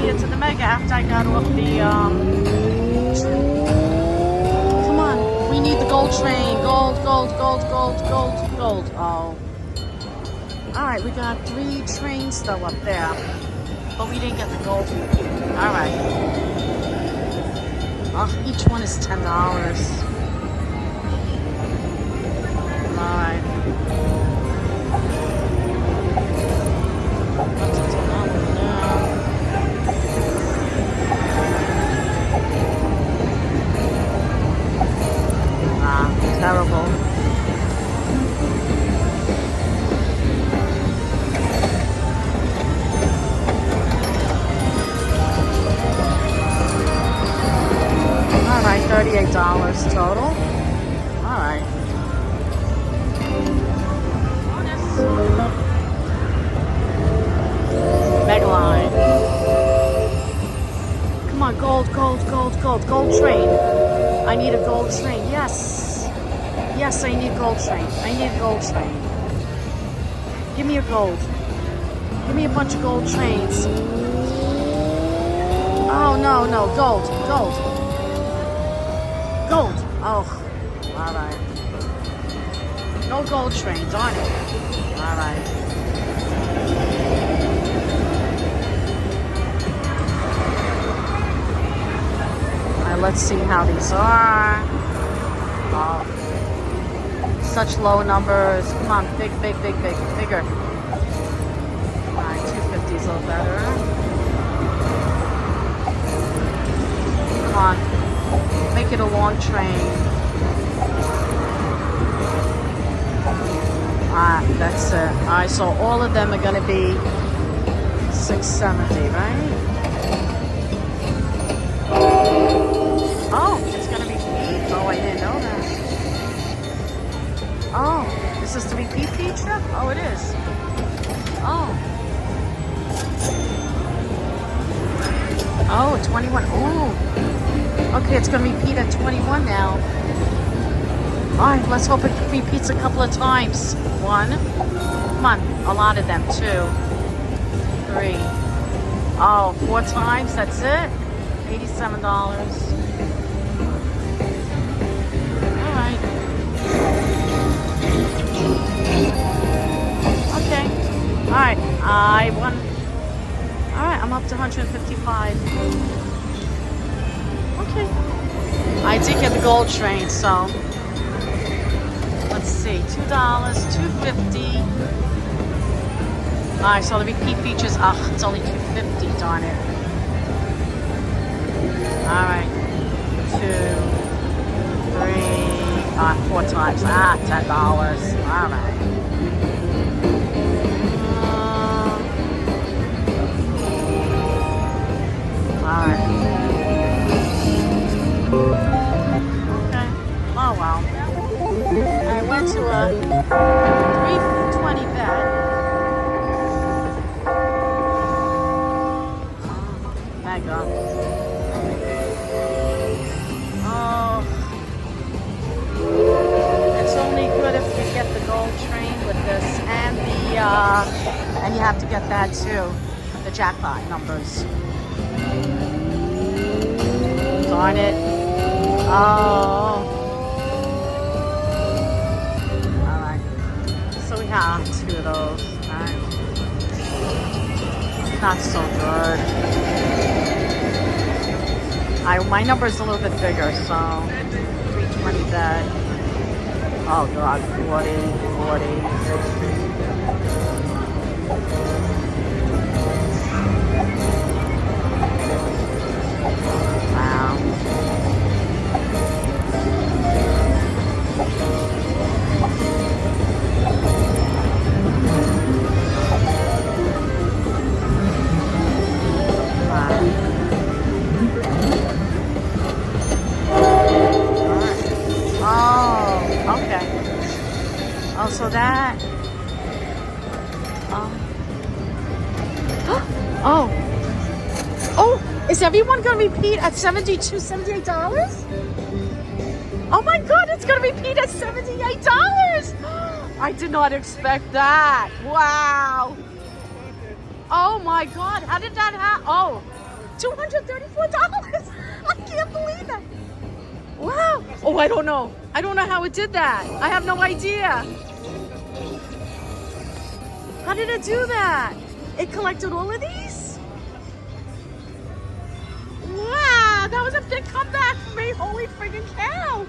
me into the mega after I got off the, come on, we need the gold train. Gold, gold, gold, gold, gold, gold. Oh. Alright, we got 3 trains though up there. But we didn't get the gold. Alright. Oh, each one is $10. Alright. Terrible. Alright, $38 total. Alright. Megaline. Come on, gold, gold, gold, gold. Gold train. I need a gold train. Yes. Yes, I need gold train. I need a gold train. Give me a gold. Give me a bunch of gold trains. Oh, no, no. Gold. Gold. Gold. Oh. Alright. No gold train. Darn it. Alright. Alright, let's see how these are. Oh. Such low numbers. Come on, big, big, big, big, bigger. Alright, 250 is a little better. Come on, make it a long train. Alright, that's it. Alright, so all of them are going to be 670, right? Oh, it's going to be peak. Oh, I didn't know that. Oh, is this the repeat feature? Oh, it is. Oh. Oh, 21. Oh. Okay, it's going to repeat at 21 now. All right, let's hope it repeats a couple of times. 1. Come on, a lot of them. 2. 3. Oh, 4 times. That's it. $87. Alright, I won. Alright, I'm up to 155. Okay. I did get the gold train, so let's see. $2, $2.50. Alright, so the repeat features, it's only $2.50, darn it. Alright. 2, 3, 4 times. $10. Alright. Alright. Okay. Oh wow. I went to a 320 bet. Mega. Oh. It's only good if you get the gold train with this and the and you have to get that too. The jackpot numbers. Darn it. Oh. Alright. So we have 2 of those. Alright. Not so good. My number's a little bit bigger, so 320 bet. Oh god, 40. Wow. Oh, okay. Oh, so that. Oh. Oh, is everyone going to repeat at $78? Oh my God, it's going to repeat at $78. I did not expect that. Wow. Oh my God, how did that happen? Oh, $234. I can't believe it. Wow. Oh, I don't know. I don't know how it did that. I have no idea. How did it do that? It collected all of these? Wow, that was a big comeback for me. Holy friggin' cow.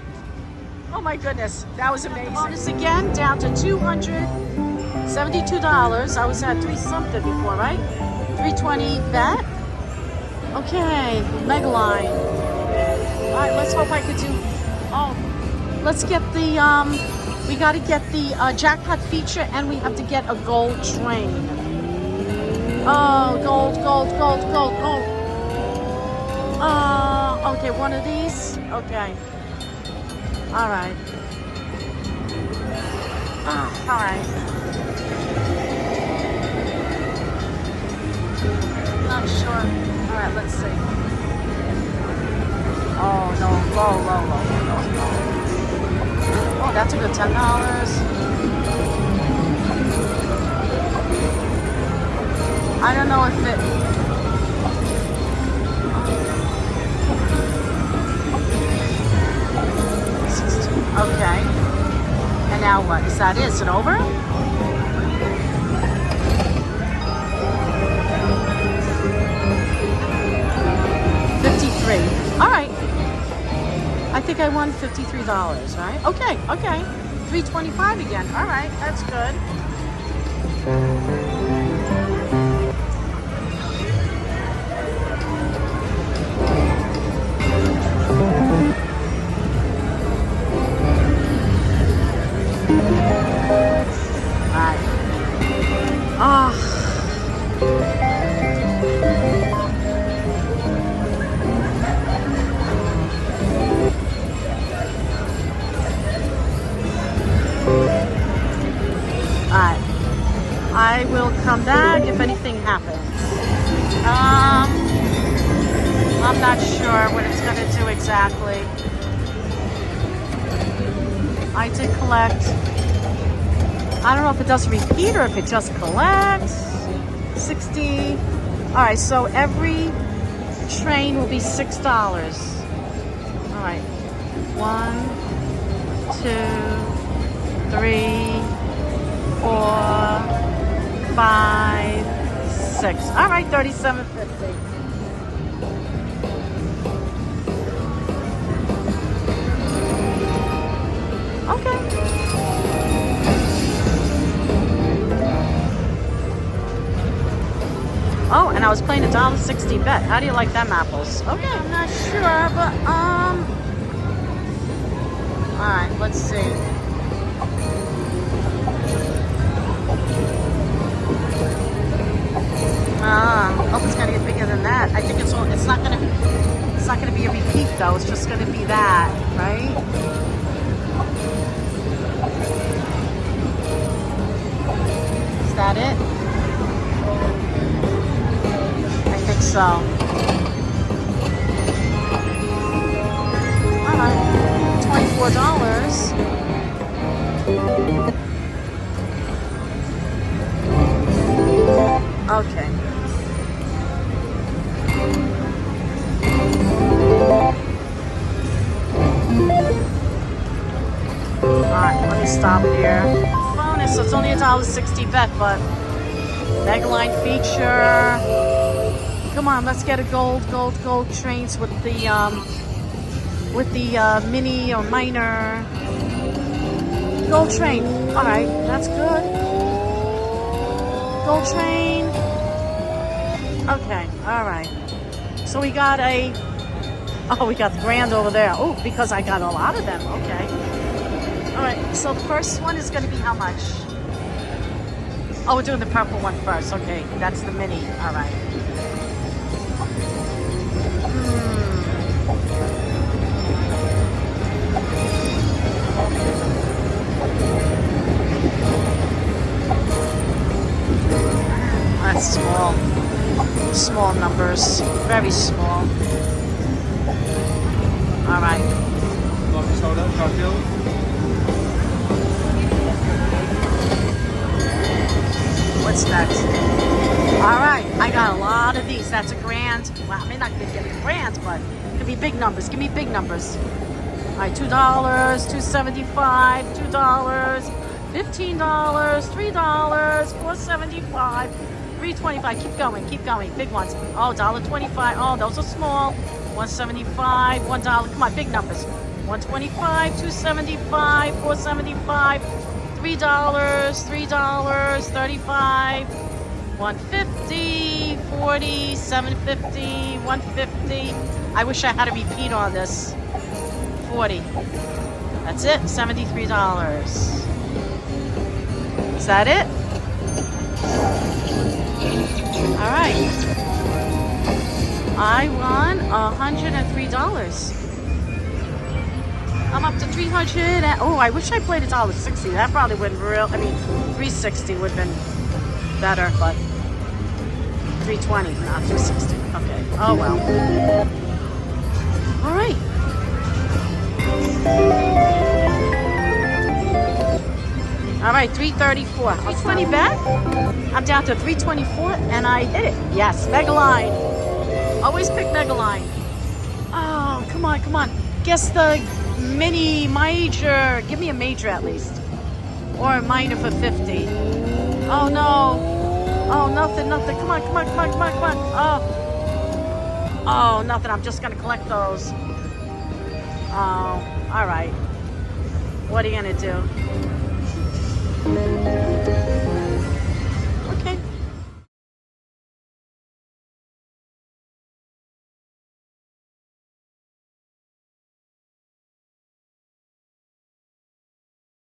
Oh my goodness, that was amazing. Bonus again, down to $272. I was at 3 something before, right? 320 bet. Okay, Megaline. All right, let's hope I could do. Oh, let's get the we got to get the jackpot feature, and we have to get a gold train. Oh, gold. Okay, one of these. Okay. All right. All right. Not sure. All right, let's see. Oh no, low. Oh, that's a good $10. I don't know if it. Okay. And now what? Is that it? Is it over? $53. All right. I think I won $53, right? Okay. $325 again. All right, that's good. All right. I will come back if anything happens. I'm not sure what it's going to do exactly. I did collect. I don't know if it does repeat or if it just collects. 60. All right, so every train will be $6. All right. 1, 2, 3, 4, 5, 6. All right, $37.50. Okay. Oh, and I was playing $1.60 bet. How do you like them apples? Okay, I'm not sure, but all right, let's see. Oh, it's gonna get bigger than that. I think it's not gonna be a repeat though. It's just gonna be that, right? Is that it? I think so. All right, $24. Okay. Alright, let me stop here. Bonus, so it's only $1.60 bet, but Megaline feature. Come on, let's get a gold trains with the mini or minor. Gold train. Alright, that's good. Gold train. Okay, alright. So we got we got the grand over there. Oh, because I got a lot of them. Okay. Alright, so the first one is going to be how much? Oh, we're doing the purple one first. Okay, that's the mini. Alright. That's small. Small numbers. Very small. Alright. Coffee soda, cocktail. What's next? All right, I got a lot of these. That's a grand. Well, I may not get a grand, but it could be big numbers. Give me big numbers. All right, $2, $2.75, $2, $15, $3, $4.75, $3.25. Keep going. Big ones. Oh, $1.25. Oh, those are small. $1.75, $1. Come on, big numbers. $1.25, $2.75, $4.75, $3, $35. 150, 40, 750, 150. I wish I had a repeat on this. 40. That's it. $73. Is that it? All right. I won $103. I'm up to 300. Oh, I wish I played $1.60. That probably wouldn't real. I mean, 360 would have been better, but 320, not 360. Okay. Oh well. All right. All right, 334. 320 back. I'm down to 324, and I hit it. Yes, Megaline. Always pick Megaline. Oh, come on. Guess the mini major. Give me a major at least, or a minor for 50. Oh no. Oh, nothing. Come on. Oh, nothing. I'm just gonna collect those. Oh, all right. What are you gonna do?